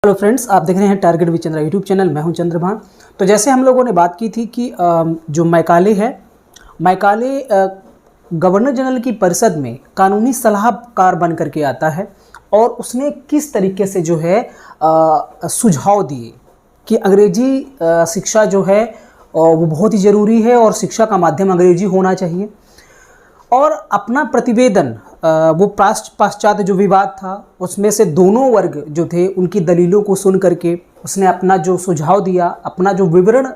Hello friends, आप देख रहे हैं target with Chandra YouTube channel. मैं हूं चंद्रभान। तो जैसे हम लोगों ने बात की थी कि जो मैकाले है, मैकाले गवर्नर जनरल की परिषद में कानूनी सलाहकार बन करके आता है और उसने किस तरीके से जो है सुझाव दिए कि अंग्रेजी शिक्षा जो है वो बहुत ही ज़रूरी है और शिक्षा का माध्यम अंग्रेजी होना चाहिए। और अपना प्रतिवेदन वो पाश्चात्य जो विवाद था उसमें से दोनों वर्ग जो थे उनकी दलीलों को सुन करके उसने अपना जो सुझाव दिया, अपना जो विवरण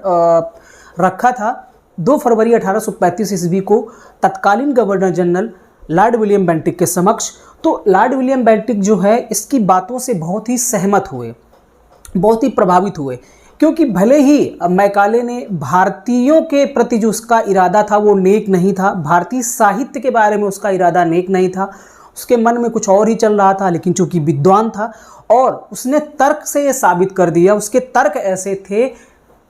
रखा था 2 फरवरी 1835 ईस्वी को तत्कालीन governor general Lord William Bentinck के समक्ष। तो लॉर्ड विलियम बेंटिक जो है इसकी बातों से बहुत ही सहमत हुए, बहुत ही प्रभावित हुए, क्योंकि भले ही मैकाले ने भारतीयों के प्रति जो उसका इरादा था वो नेक नहीं था, भारतीय साहित्य के बारे में उसका इरादा नेक नहीं था, उसके मन में कुछ और ही चल रहा था। लेकिन चूंकि विद्वान था और उसने तर्क से ये साबित कर दिया, उसके तर्क ऐसे थे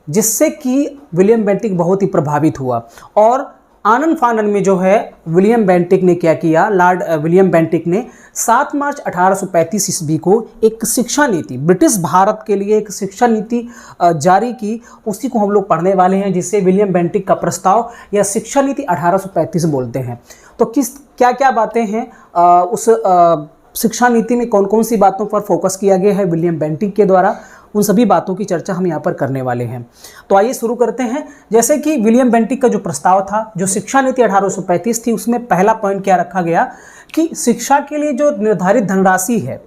जिससे कि विलियम बेंटिक बहुत ही प्रभावित हुआ। और आनन फानन में जो है विलियम बेंटिक ने क्या किया, लॉर्ड विलियम बेंटिक ने 7 मार्च 1835 ईस्वी को एक शिक्षा नीति, ब्रिटिश भारत के लिए एक शिक्षा नीति जारी की। उसी को हम लोग पढ़ने वाले हैं, जिसे विलियम बेंटिक का प्रस्ताव या शिक्षा नीति 1835 बोलते हैं। तो क्या क्या बातें हैं उस शिक्षा नीति में, कौन कौन सी बातों पर फोकस किया गया है विलियम बेंटिक के द्वारा, उन सभी बातों की चर्चा हम यहाँ पर करने वाले हैं। तो आइए शुरू करते हैं। जैसे कि विलियम बेंटिक का जो प्रस्ताव था, जो शिक्षा नीति 1835 थी, उसमें पहला पॉइंट क्या रखा गया कि शिक्षा के लिए जो निर्धारित धनराशि है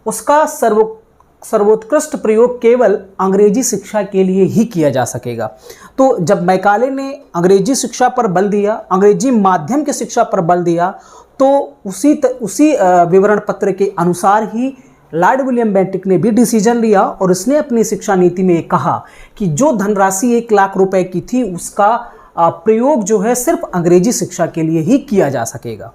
उसका सर्वोत्कृष्ट प्रयोग केवल अंग्रेजी शिक्षा के लिए ही किया जा सकेगा। तो जब मैकाले ने अंग्रेजी शिक्षा पर बल दिया, अंग्रेजी माध्यम की शिक्षा पर बल दिया, तो उसी विवरण पत्र के अनुसार ही लॉर्ड विलियम बेंटिक ने भी डिसीजन लिया और उसने अपनी शिक्षा नीति में कहा कि जो धनराशि 1 लाख रुपए की थी उसका प्रयोग जो है सिर्फ अंग्रेजी शिक्षा के लिए ही किया जा सकेगा।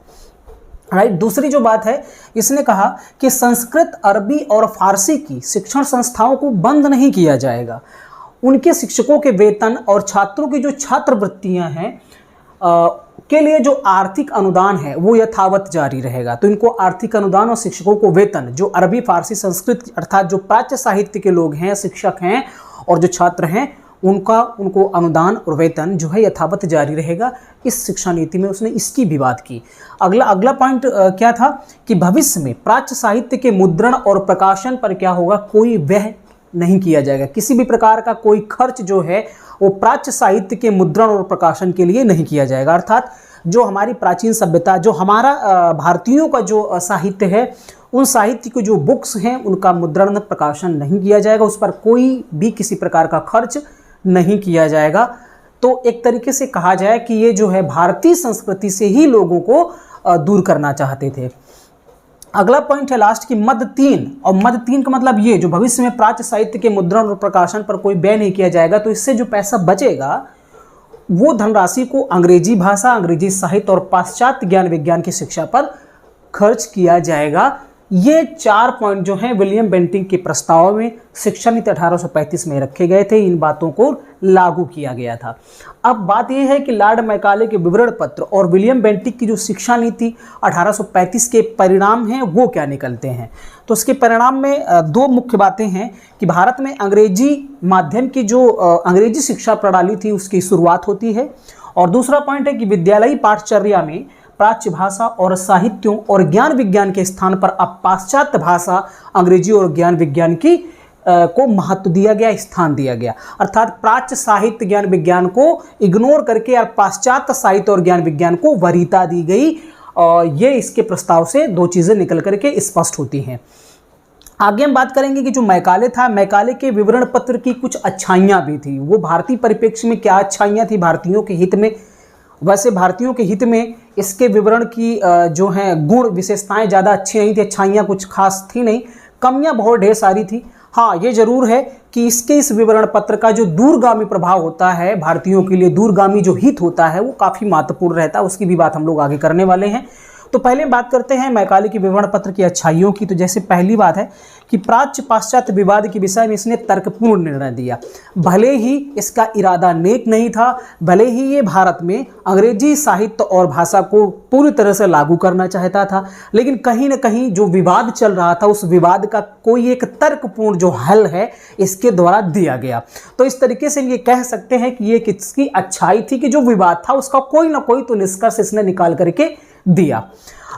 राइट। दूसरी जो बात है, इसने कहा कि संस्कृत, अरबी और फारसी की शिक्षण संस्थाओं को बंद नहीं किया जाएगा। उनके शिक्षकों के वेतन और छात्रों की जो छात्रवृत्तियां हैं के लिए जो आर्थिक अनुदान है वो यथावत जारी रहेगा। तो इनको आर्थिक अनुदान और शिक्षकों को वेतन, जो अरबी, फारसी, संस्कृत अर्थात जो प्राच्य साहित्य के लोग हैं, शिक्षक हैं और जो छात्र हैं, उनको अनुदान और वेतन जो है यथावत जारी रहेगा। इस शिक्षा नीति में उसने इसकी भी बात की। अगला पॉइंट क्या था कि भविष्य में प्राच्य साहित्य के मुद्रण और प्रकाशन पर क्या होगा, कोई व्यय नहीं किया जाएगा। किसी भी प्रकार का कोई खर्च जो है वो प्राच्य साहित्य के मुद्रण और प्रकाशन के लिए नहीं किया जाएगा। अर्थात जो हमारी प्राचीन सभ्यता, जो हमारा भारतीयों का जो साहित्य है, उन साहित्य के जो बुक्स हैं उनका मुद्रण प्रकाशन नहीं किया जाएगा, उस पर कोई भी किसी प्रकार का खर्च नहीं किया जाएगा। तो एक तरीके से कहा जाए कि ये जो है भारतीय संस्कृति से ही लोगों को दूर करना चाहते थे। अगला पॉइंट है लास्ट की मद 3, और मद 3 का मतलब ये, जो भविष्य में प्राच्य साहित्य के मुद्रण और प्रकाशन पर कोई व्यय नहीं किया जाएगा, तो इससे जो पैसा बचेगा वो धनराशि को अंग्रेजी भाषा, अंग्रेजी साहित्य और पाश्चात्य ज्ञान विज्ञान की शिक्षा पर खर्च किया जाएगा। ये 4 पॉइंट जो हैं विलियम बेंटिक के प्रस्ताव में शिक्षा नीति 1835 में रखे गए थे। इन बातों को लागू किया गया था। अब बात यह है कि लॉर्ड मैकाले के विवरण पत्र और विलियम बेंटिक की जो शिक्षा नीति 1835 के परिणाम हैं वो क्या निकलते हैं। तो उसके परिणाम में 2 मुख्य बातें हैं कि भारत में अंग्रेजी माध्यम की जो अंग्रेजी शिक्षा प्रणाली थी उसकी शुरुआत होती है, और दूसरा पॉइंट है कि विद्यालयी पाठचर्या में प्राच्य भाषा और साहित्यों और ज्ञान विज्ञान के स्थान पर अब पाश्चात्य भाषा, अंग्रेजी और ज्ञान विज्ञान की को महत्व दिया गया, स्थान दिया गया। अर्थात प्राच्य साहित्य ज्ञान विज्ञान को इग्नोर करके और पाश्चात्य साहित्य और ज्ञान विज्ञान को वरीयता दी गई। और ये इसके प्रस्ताव से 2 चीज़ें निकल करके स्पष्ट होती हैं। आगे हम बात करेंगे कि जो मैकाले था, मैकाले के विवरण पत्र की कुछ अच्छाइयाँ भी थी। वो भारतीय परिप्रेक्ष्य में क्या अच्छाइयाँ थी भारतीयों के हित में, वैसे भारतीयों के हित में इसके विवरण की जो हैं गुण विशेषताएं ज़्यादा अच्छी नहीं थी, अच्छाइयाँ कुछ खास थी नहीं, कमियाँ बहुत ढेर सारी थी। हाँ, ये जरूर है कि इस विवरण पत्र का जो दूरगामी प्रभाव होता है, भारतीयों के लिए दूरगामी जो हित होता है वो काफ़ी महत्वपूर्ण रहता है। उसकी भी बात हम लोग आगे करने वाले हैं। तो पहले बात करते हैं मैकाले के विवरण पत्र की अच्छाइयों की। तो जैसे पहली बात है कि प्राच्य पाश्चात्य विवाद के विषय में इसने तर्कपूर्ण निर्णय दिया। भले ही इसका इरादा नेक नहीं था, भले ही ये भारत में अंग्रेजी साहित्य और भाषा को पूरी तरह से लागू करना चाहता था, लेकिन कहीं ना कहीं जो विवाद चल रहा था उस विवाद का कोई एक तर्कपूर्ण जो हल है इसके द्वारा दिया गया। तो इस तरीके से ये कह सकते हैं कि ये किसकी अच्छाई थी कि जो विवाद था उसका कोई ना कोई तो निष्कर्ष इसने निकाल करके दिया।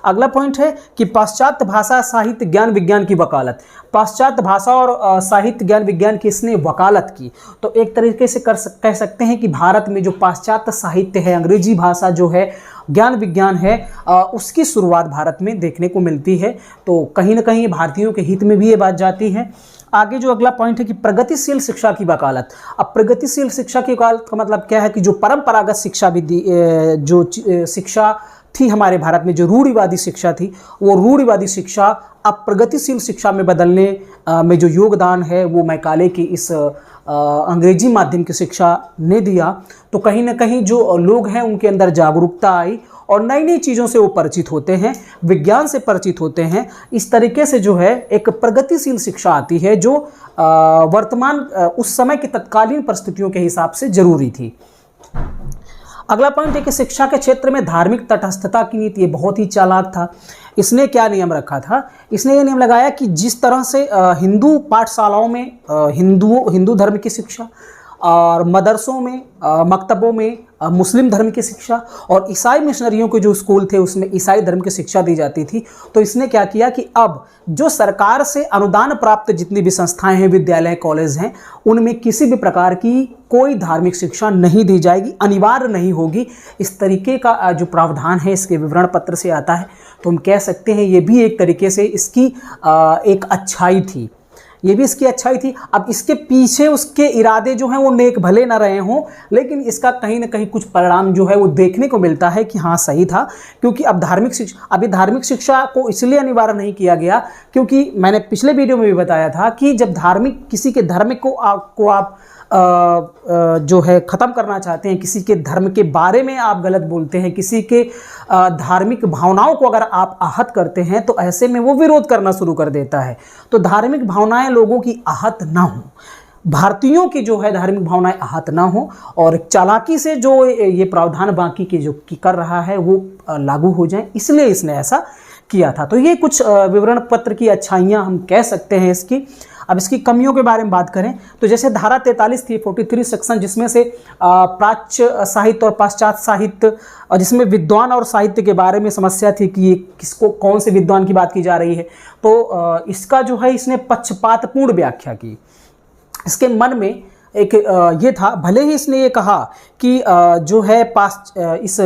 अगला पॉइंट है कि पाश्चात्य भाषा साहित्य ज्ञान विज्ञान की वकालत। पाश्चात्य भाषा और साहित्य ज्ञान विज्ञान की इसने वकालत की। तो एक तरीके से कह सकते हैं कि भारत में जो पाश्चात्य साहित्य है, अंग्रेजी भाषा जो है, ज्ञान विज्ञान है, उसकी शुरुआत भारत में देखने को मिलती है। तो कहीं ना कहीं भारतीयों के हित में भी ये बात जाती है। आगे जो अगला पॉइंट है कि प्रगतिशील शिक्षा की वकालत। अब प्रगतिशील शिक्षा की वकालत का मतलब क्या है कि जो परंपरागत शिक्षा विधि जो शिक्षा थी हमारे भारत में, जो रूढ़िवादी शिक्षा थी, वो रूढ़िवादी शिक्षा अब प्रगतिशील शिक्षा में बदलने में जो योगदान है वो मैकाले की इस अंग्रेजी माध्यम की शिक्षा ने दिया। तो कहीं ना कहीं जो लोग हैं उनके अंदर जागरूकता आई और नई नई चीज़ों से वो परिचित होते हैं, विज्ञान से परिचित होते हैं। इस तरीके से जो है एक प्रगतिशील शिक्षा आती है जो वर्तमान उस समय की तत्कालीन परिस्थितियों के हिसाब से जरूरी थी। अगला पॉइंट है कि शिक्षा के क्षेत्र में धार्मिक तटस्थता की नीति। ये बहुत ही चालाक था। इसने क्या नियम रखा था? इसने ये नियम लगाया कि जिस तरह से हिंदू पाठशालाओं में हिंदू धर्म की शिक्षा और मदरसों में मकतबों में मुस्लिम धर्म की शिक्षा और ईसाई मिशनरियों के जो स्कूल थे उसमें ईसाई धर्म की शिक्षा दी जाती थी। तो इसने क्या किया कि अब जो सरकार से अनुदान प्राप्त जितनी भी संस्थाएं हैं, विद्यालय, कॉलेज हैं, उनमें किसी भी प्रकार की कोई धार्मिक शिक्षा नहीं दी जाएगी, अनिवार्य नहीं होगी। इस तरीके का जो प्रावधान है इसके विवरण पत्र से आता है। तो हम कह सकते हैं ये भी एक तरीके से इसकी एक अच्छाई थी, ये भी इसकी अच्छाई थी। अब इसके पीछे उसके इरादे जो हैं वो नेक भले ना रहे हों, लेकिन इसका कहीं ना कहीं कुछ परिणाम जो है वो देखने को मिलता है कि हाँ सही था। क्योंकि अब धार्मिक शिक्षा को इसलिए अनिवार्य नहीं किया गया क्योंकि मैंने पिछले वीडियो में भी बताया था कि जब किसी के धर्म को आप जो है ख़त्म करना चाहते हैं, किसी के धर्म के बारे में आप गलत बोलते हैं, किसी के धार्मिक भावनाओं को अगर आप आहत करते हैं तो ऐसे में वो विरोध करना शुरू कर देता है। तो धार्मिक भावनाएं लोगों की आहत ना हो, भारतीयों की जो है धार्मिक भावनाएं आहत ना हो और चालाकी से जो ये प्रावधान बाकी के जो कर रहा है वो लागू हो जाए, इसलिए इसने ऐसा किया था। तो ये कुछ विवरण पत्र की अच्छाइयाँ हम कह सकते हैं इसकी। अब इसकी कमियों के बारे में बात करें तो जैसे धारा 43 थी, 43 सेक्शन, जिसमें से प्राच्य साहित्य और पाश्चात्य साहित्य, और जिसमें विद्वान और साहित्य के बारे में समस्या थी कि ये किसको, कौन से विद्वान की बात की जा रही है। तो इसका जो है इसने पक्षपातपूर्ण व्याख्या की। इसके मन में एक ये था, भले ही इसने ये कहा कि जो है इस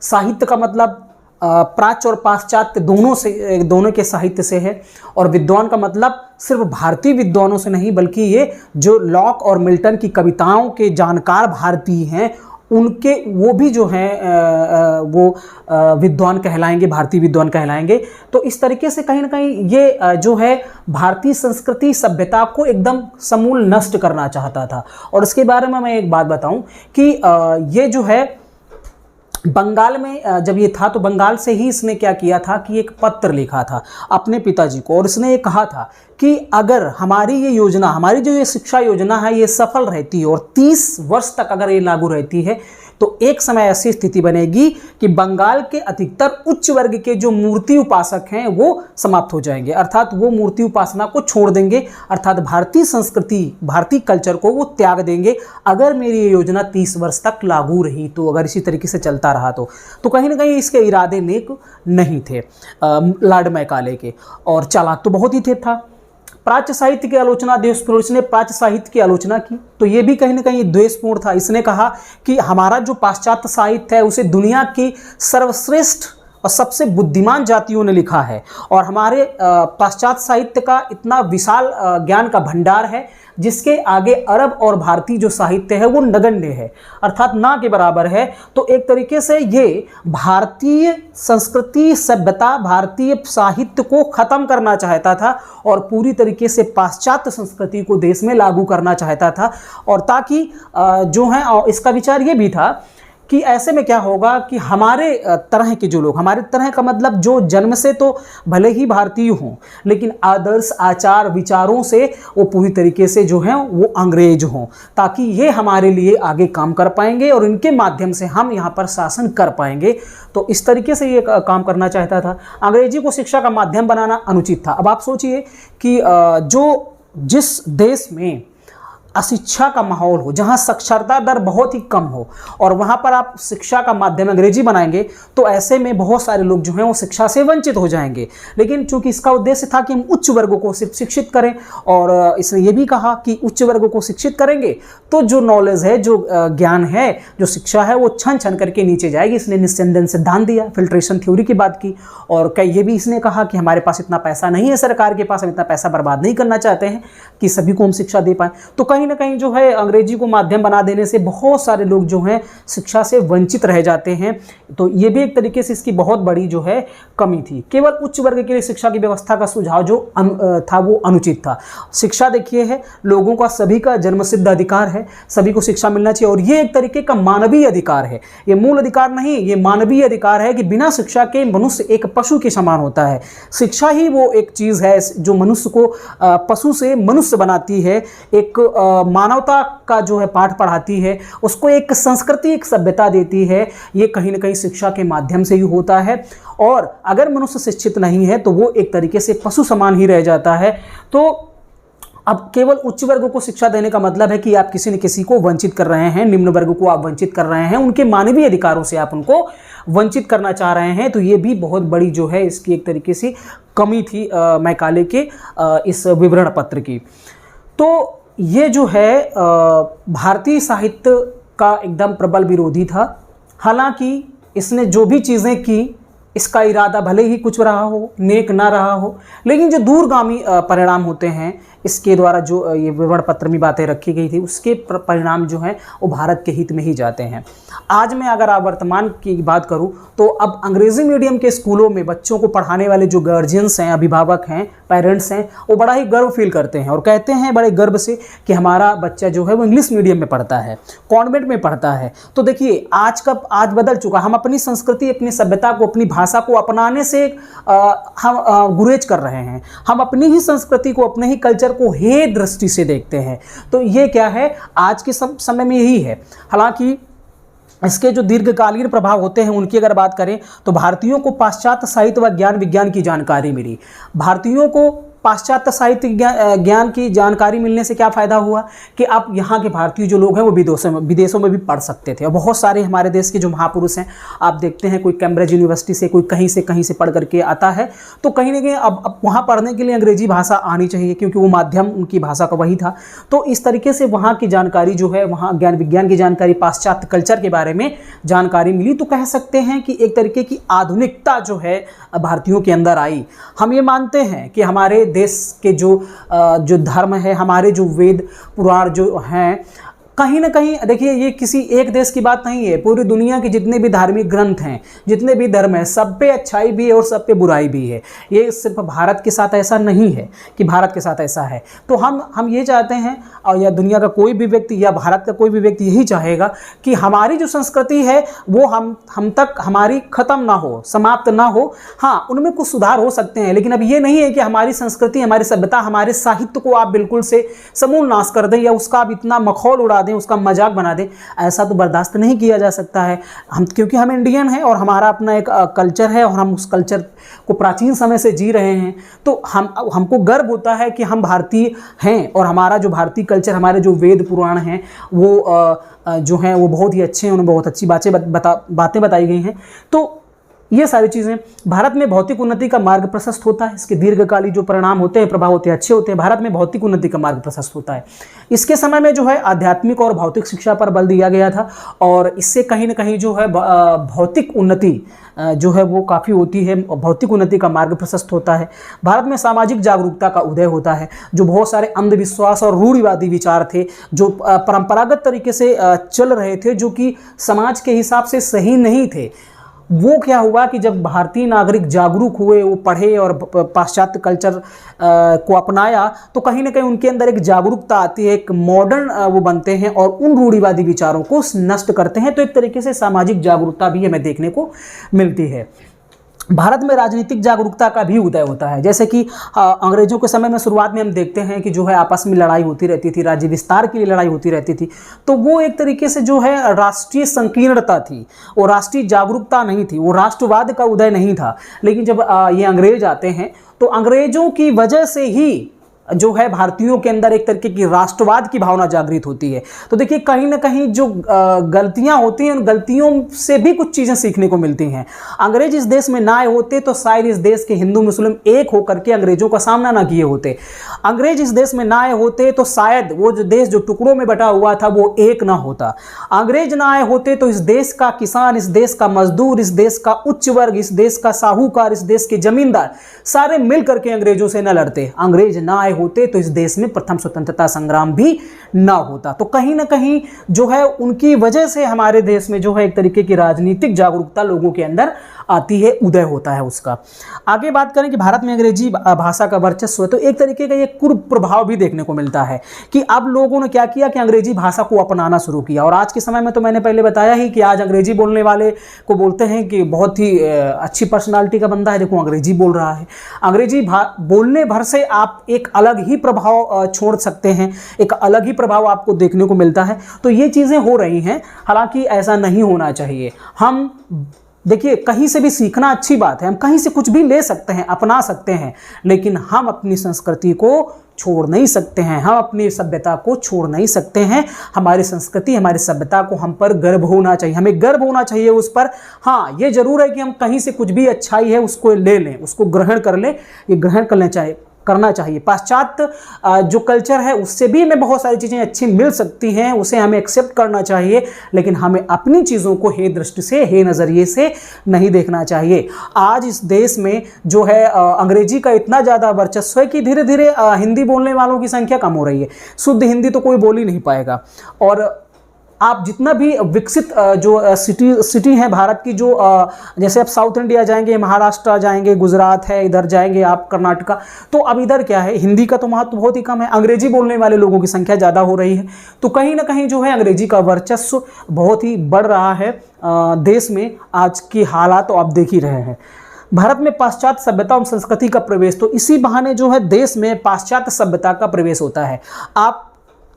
साहित्य का मतलब प्राच्य और पाश्चात्य दोनों के साहित्य से है, और विद्वान का मतलब सिर्फ भारतीय विद्वानों से नहीं बल्कि ये जो लॉक और मिल्टन की कविताओं के जानकार भारतीय हैं उनके, वो भी जो हैं वो विद्वान कहलाएंगे, भारतीय विद्वान कहलाएंगे। तो इस तरीके से कहीं ना कहीं ये जो है भारतीय संस्कृति सभ्यता को एकदम समूल नष्ट करना चाहता था। और इसके बारे में मैं एक बात बताऊं कि ये जो है बंगाल में जब ये था तो बंगाल से ही इसने क्या किया था कि एक पत्र लिखा था अपने पिताजी को, और इसने ये कहा था कि अगर हमारी ये योजना, हमारी जो ये शिक्षा योजना है ये सफल रहती है और 30 वर्ष तक अगर ये लागू रहती है तो एक समय ऐसी स्थिति बनेगी कि बंगाल के अधिकतर उच्च वर्ग के जो मूर्ति उपासक हैं वो समाप्त हो जाएंगे, अर्थात वो मूर्ति उपासना को छोड़ देंगे, अर्थात भारतीय संस्कृति, भारतीय कल्चर को वो त्याग देंगे अगर मेरी ये योजना 30 वर्ष तक लागू रही तो, अगर इसी तरीके से चलता रहा तो कहीं ना कहीं इसके इरादे नेक नहीं थे लॉर्ड मैकाले के, और चालाक तो बहुत ही था। प्राच्य साहित्य की आलोचना, इसने प्राच्य साहित्य की आलोचना की तो ये भी कहीं ना कहीं द्वेषपूर्ण था। इसने कहा कि हमारा जो पाश्चात्य साहित्य है उसे दुनिया की सर्वश्रेष्ठ और सबसे बुद्धिमान जातियों ने लिखा है, और हमारे पाश्चात्य साहित्य का इतना विशाल ज्ञान का भंडार है जिसके आगे अरब और भारतीय जो साहित्य है वो नगण्य है, अर्थात ना के बराबर है। तो एक तरीके से ये भारतीय संस्कृति, सभ्यता, भारतीय साहित्य को ख़त्म करना चाहता था और पूरी तरीके से पाश्चात्य संस्कृति को देश में लागू करना चाहता था। और ताकि जो है, इसका विचार ये भी था कि ऐसे में क्या होगा कि हमारे तरह के जो लोग, हमारे तरह का मतलब जो जन्म से तो भले ही भारतीय हों लेकिन आदर्श आचार विचारों से वो पूरी तरीके से जो हैं वो अंग्रेज हों, ताकि ये हमारे लिए आगे काम कर पाएंगे और इनके माध्यम से हम यहाँ पर शासन कर पाएंगे। तो इस तरीके से ये काम करना चाहता था। अंग्रेजी को शिक्षा का माध्यम बनाना अनुचित था। अब आप सोचिए कि जिस देश में अशिक्षा का माहौल हो, जहां साक्षरता दर बहुत ही कम हो और वहां पर आप शिक्षा का माध्यम अंग्रेजी बनाएंगे तो ऐसे में बहुत सारे लोग जो हैं वो शिक्षा से वंचित हो जाएंगे। लेकिन चूंकि इसका उद्देश्य था कि हम उच्च वर्गों को सिर्फ शिक्षित करें और इसने ये भी कहा कि उच्च वर्गों को शिक्षित करेंगे तो जो नॉलेज है, जो ज्ञान है, जो शिक्षा है वो छन छन करके नीचे जाएगी। इसने निस्यंदन सिद्धांत दिया, फिल्ट्रेशन थ्योरी की बात की और कई ये भी इसने कहा कि हमारे पास इतना पैसा नहीं है सरकार के पास, हम इतना पैसा बर्बाद नहीं करना चाहते हैं कि सभी को हम शिक्षा दे पाएँ। तो कहीं ना कहीं जो है अंग्रेजी को माध्यम बना देने से बहुत सारे लोग जो हैं शिक्षा से वंचित रह जाते हैं। तो ये भी एक तरीके से इसकी बहुत बड़ी जो है कमी थी। केवल उच्च वर्ग के लिए शिक्षा की व्यवस्था का सुझाव जो था वो अनुचित था। शिक्षा देखिए है लोगों का, सभी का जन्मसिद्ध अधिकार है, सभी को शिक्षा मिलना चाहिए और ये एक तरीके का मानवीय अधिकार है। ये मूल अधिकार नहीं, ये मानवीय अधिकार है कि बिना शिक्षा के मनुष्य एक पशु के समान होता है। शिक्षा ही वो एक चीज़ है जो मनुष्य को पशु से मनुष्य बनाती है, एक मानवता का जो है पाठ पढ़ाती है, उसको एक संस्कृति, एक सभ्यता देती है। ये कहीं ना कहीं शिक्षा के माध्यम से ही होता है और अगर मनुष्य शिक्षित नहीं है तो वो एक तरीके से पशु समान ही रह जाता है। तो अब केवल उच्च वर्गों को शिक्षा देने का मतलब है कि आप किसी न किसी को वंचित कर रहे हैं, निम्न वर्ग को आप वंचित कर रहे हैं, उनके मानवीय अधिकारों से आप उनको वंचित करना चाह रहे हैं। तो ये भी बहुत बड़ी जो है इसकी एक तरीके से कमी थी मैकाले के इस विवरण पत्र की। तो ये जो है भारतीय साहित्य का एकदम प्रबल विरोधी था। हालांकि इसने जो भी चीज़ें की इसका इरादा भले ही कुछ रहा हो, नेक ना रहा हो, लेकिन जो दूरगामी परिणाम होते हैं इसके द्वारा जो ये विवरण पत्र में बातें रखी गई थी उसके परिणाम जो हैं वो भारत के हित में ही जाते हैं। आज मैं अगर आप वर्तमान की बात करूं तो अब अंग्रेजी मीडियम के स्कूलों में बच्चों को पढ़ाने वाले जो गार्जियंस हैं, अभिभावक हैं, पेरेंट्स हैं, वो बड़ा ही गर्व फील करते हैं और कहते हैं बड़े गर्व से कि हमारा बच्चा जो है वो इंग्लिश मीडियम में पढ़ता है, कॉन्वेंट में पढ़ता है। तो देखिए आज बदल चुका। हम अपनी संस्कृति, अपनी सभ्यता को, अपनी भाषा को अपनाने से हम गुरेज कर रहे हैं। हम अपनी ही संस्कृति को, अपने ही कल्चर को हे दृष्टि से देखते हैं। तो ये क्या है, आज के समय में यही है। हालांकि इसके जो दीर्घकालीन प्रभाव होते हैं उनकी अगर बात करें तो भारतीयों को पाश्चात्य साहित्य व ज्ञान विज्ञान की जानकारी मिली। भारतीयों को पाश्चात्य साहित्य ज्ञान की जानकारी मिलने से क्या फ़ायदा हुआ कि आप यहाँ के भारतीय जो लोग हैं वो विदेशों में भी पढ़ सकते थे। और बहुत सारे हमारे देश के जो महापुरुष हैं, आप देखते हैं कोई कैम्ब्रिज यूनिवर्सिटी से, कोई कहीं से पढ़ करके आता है, तो कहीं ना कहीं अब वहाँ पढ़ने के लिए अंग्रेजी भाषा आनी चाहिए क्योंकि वो माध्यम उनकी भाषा का वही था। तो इस तरीके से वहाँ की जानकारी जो है, वहाँ ज्ञान विज्ञान की जानकारी, पाश्चात्य कल्चर के बारे में जानकारी मिली। तो कह सकते हैं कि एक तरीके की आधुनिकता जो है भारतीयों के अंदर आई। हम ये मानते हैं कि हमारे देश के जो धर्म है, हमारे जो वेद पुराण जो हैं, कहीं ना कहीं देखिए ये किसी एक देश की बात नहीं है, पूरी दुनिया के जितने भी धार्मिक ग्रंथ हैं, जितने भी धर्म हैं, सब पे अच्छाई भी है और सब पे बुराई भी है। ये सिर्फ भारत के साथ ऐसा नहीं है कि भारत के साथ ऐसा है। तो हम ये चाहते हैं, और या दुनिया का कोई भी व्यक्ति या भारत का कोई भी व्यक्ति यही चाहेगा कि हमारी जो संस्कृति है वो हम तक हमारी ख़त्म ना हो, समाप्त ना हो। हाँ, उनमें कुछ सुधार हो सकते हैं, लेकिन अब ये नहीं है कि हमारी संस्कृति, हमारी सभ्यता, हमारे साहित्य को आप बिल्कुल से समूल नाश कर दें या उसका आप इतना मखौल उड़ा दें, उसका मजाक बना दें। ऐसा तो बर्दाश्त नहीं किया जा सकता है। क्योंकि हम इंडियन हैं और हमारा अपना एक कल्चर है और हम उस कल्चर को प्राचीन समय से जी रहे हैं। तो हमको गर्व होता है कि हम भारतीय हैं और हमारा जो भारतीय कल्चर, हमारे जो वेद पुराण हैं वो जो हैं वो बहुत ही अच्छे हैं, उनमें बहुत अच्छी बातें बताई गई हैं। तो ये सारी चीज़ें, भारत में भौतिक उन्नति का मार्ग प्रशस्त होता है। इसके दीर्घकालीन जो परिणाम होते हैं, प्रभाव होते हैं, अच्छे होते हैं। भारत में भौतिक उन्नति का मार्ग प्रशस्त होता है। इसके समय में जो है आध्यात्मिक और भौतिक शिक्षा पर बल दिया गया था और इससे कहीं ना कहीं जो है भौतिक उन्नति जो है वो काफ़ी होती है, भौतिक उन्नति का मार्ग प्रशस्त होता है। भारत में सामाजिक जागरूकता का उदय होता है। जो बहुत सारे अंधविश्वास और रूढ़िवादी विचार थे, जो परंपरागत तरीके से चल रहे थे, जो कि समाज के हिसाब से सही नहीं थे, वो क्या हुआ कि जब भारतीय नागरिक जागरूक हुए, वो पढ़े और पाश्चात्य कल्चर को अपनाया, तो कहीं ना कहीं उनके अंदर एक जागरूकता आती है, एक मॉडर्न वो बनते हैं और उन रूढ़िवादी विचारों को नष्ट करते हैं। तो एक तरीके से सामाजिक जागरूकता भी हमें देखने को मिलती है। भारत में राजनीतिक जागरूकता का भी उदय होता है, जैसे कि अंग्रेजों के समय में शुरुआत में हम देखते हैं कि जो है आपस में लड़ाई होती रहती थी, राज्य विस्तार के लिए लड़ाई होती रहती थी। तो वो एक तरीके से जो है राष्ट्रीय संकीर्णता थी, वो राष्ट्रीय जागरूकता नहीं थी, वो राष्ट्रवाद का उदय नहीं था। लेकिन जब ये अंग्रेज आते हैं तो अंग्रेजों की वजह से ही जो है भारतीयों के अंदर एक तरीके की राष्ट्रवाद की भावना जागृत होती है। तो देखिए कहीं ना कहीं जो गलतियां होती हैं, उन गलतियों से भी कुछ चीज़ें सीखने को मिलती हैं। अंग्रेज इस देश में ना आए होते तो शायद इस देश के हिंदू मुस्लिम एक होकर के अंग्रेजों का सामना ना किए होते। अंग्रेज इस देश में ना आए होते तो शायद वो जो देश जो टुकड़ों में बटा हुआ था वो एक ना होता। अंग्रेज ना आए होते तो इस देश का किसान, इस देश का मजदूर, इस देश का उच्च वर्ग, इस देश का साहूकार, इस देश के जमींदार सारे मिल करके अंग्रेजों से न लड़ते। अंग्रेज ना आए होते तो इस देश में प्रथम स्वतंत्रता संग्राम भी ना होता। तो कहीं ना कहीं जो है उनकी वजह से हमारे देश में जो है एक तरीके की राजनीतिक जागरूकता लोगों के अंदर आती है, उदय होता है उसका। आगे बात करें कि भारत में अंग्रेजी भाषा का वर्चस्व है, तो एक तरीके का ये कुप्रभाव भी देखने को मिलता है कि अब लोगों ने क्या किया कि अंग्रेजी भाषा को अपनाना शुरू किया। और आज के समय में तो मैंने पहले बताया ही कि आज अंग्रेजी बोलने वाले को बोलते हैं कि बहुत ही अच्छी पर्सनालिटी का बंदा है, देखो अंग्रेजी बोल रहा है। अंग्रेजी बोलने भर से आप एक अलग ही प्रभाव छोड़ सकते हैं, एक अलग ही प्रभाव आपको देखने को मिलता है। तो ये चीज़ें हो रही हैं, हालांकि ऐसा नहीं होना चाहिए। हम देखिए कहीं से भी सीखना अच्छी बात है, हम कहीं से कुछ भी ले सकते हैं, अपना सकते हैं, लेकिन हम अपनी संस्कृति को छोड़ नहीं सकते हैं, हम अपनी सभ्यता को छोड़ नहीं सकते हैं। हमारी संस्कृति, हमारी सभ्यता को हम पर गर्व होना चाहिए, हमें गर्व होना चाहिए उस पर। हाँ, ये जरूर है कि हम कहीं से कुछ भी अच्छाई है उसको ले लें, उसको ग्रहण कर लें, ये ग्रहण करना चाहिए। पाश्चात्य जो कल्चर है उससे भी हमें बहुत सारी चीज़ें अच्छी मिल सकती हैं, उसे हमें एक्सेप्ट करना चाहिए, लेकिन हमें अपनी चीज़ों को हे दृष्टि से, हे नज़रिए से नहीं देखना चाहिए। आज इस देश में जो है अंग्रेजी का इतना ज़्यादा वर्चस्व है कि धीरे धीरे हिंदी बोलने वालों की संख्या कम हो रही है। शुद्ध हिंदी तो कोई बोल ही नहीं पाएगा। और आप जितना भी विकसित जो सिटी हैं भारत की, जो जैसे आप साउथ इंडिया जाएंगे, महाराष्ट्र जाएंगे, गुजरात है, इधर जाएंगे आप कर्नाटका, तो अब इधर क्या है, हिंदी का तो महत्व बहुत ही कम है, अंग्रेजी बोलने वाले लोगों की संख्या ज़्यादा हो रही है। तो कहीं ना कहीं जो है अंग्रेजी का वर्चस्व बहुत ही बढ़ रहा है देश में। आज की हालात तो आप देख ही रहे हैं। भारत में पाश्चात्य सभ्यता और संस्कृति का प्रवेश, तो इसी बहाने जो है देश में पाश्चात्य सभ्यता का प्रवेश होता है।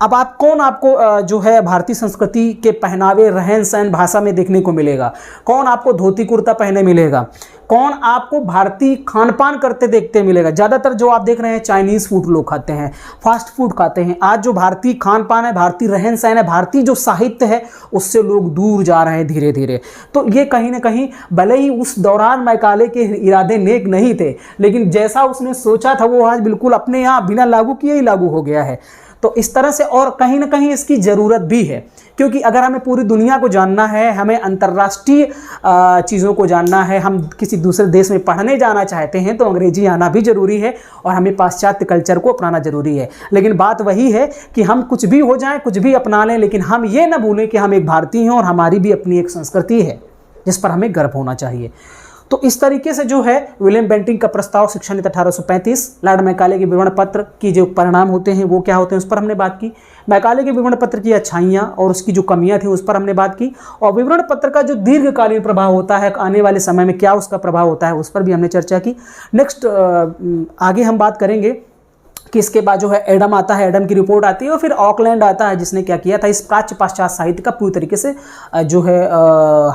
अब आप कौन आपको जो है भारतीय संस्कृति के पहनावे, रहन सहन, भाषा में देखने को मिलेगा? कौन आपको धोती कुर्ता पहने मिलेगा? कौन आपको भारतीय खान पान करते देखते मिलेगा? ज़्यादातर जो आप देख रहे हैं चाइनीज़ फूड लोग खाते हैं, फास्ट फूड खाते हैं। आज जो भारतीय खान पान है, भारतीय रहन सहन है, भारतीय जो साहित्य है, उससे लोग दूर जा रहे हैं धीरे धीरे। तो ये कहीं ना कहीं, भले ही उस दौरान मैकाले के इरादे नेक नहीं थे, लेकिन जैसा उसने सोचा था वो आज बिल्कुल अपने यहाँ बिना लागू किए ही लागू हो गया है। तो इस तरह से, और कहीं ना कहीं इसकी ज़रूरत भी है, क्योंकि अगर हमें पूरी दुनिया को जानना है, हमें अंतर्राष्ट्रीय चीज़ों को जानना है, हम किसी दूसरे देश में पढ़ने जाना चाहते हैं, तो अंग्रेजी आना भी ज़रूरी है और हमें पाश्चात्य कल्चर को अपनाना ज़रूरी है। लेकिन बात वही है कि हम कुछ भी हो जाएं, कुछ भी अपना लें, लेकिन हम ये ना भूलें कि हम एक भारतीय हैं और हमारी भी अपनी एक संस्कृति है जिस पर हमें गर्व होना चाहिए। तो इस तरीके से जो है विलियम बेंटिंक का प्रस्ताव शिक्षा नीति 1835, लॉर्ड मैकाले के विवरण पत्र की जो परिणाम होते हैं वो क्या होते हैं उस पर हमने बात की। मैकाले के विवरण पत्र की अच्छाइयाँ और उसकी जो कमियां थी उस पर हमने बात की। और विवरण पत्र का जो दीर्घकालीन प्रभाव होता है, आने वाले समय में क्या उसका प्रभाव होता है, उस पर भी हमने चर्चा की। नेक्स्ट आगे हम बात करेंगे कि इसके बाद जो है एडम आता है, एडम की रिपोर्ट आती है, और फिर ऑकलैंड आता है जिसने क्या किया था, इस प्राच्य पाश्चात्य साहित्य का पूरी तरीके से जो है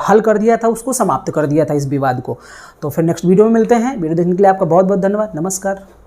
हल कर दिया था, उसको समाप्त कर दिया था इस विवाद को। तो फिर नेक्स्ट वीडियो में मिलते हैं। वीडियो देखने के लिए आपका बहुत बहुत धन्यवाद। नमस्कार।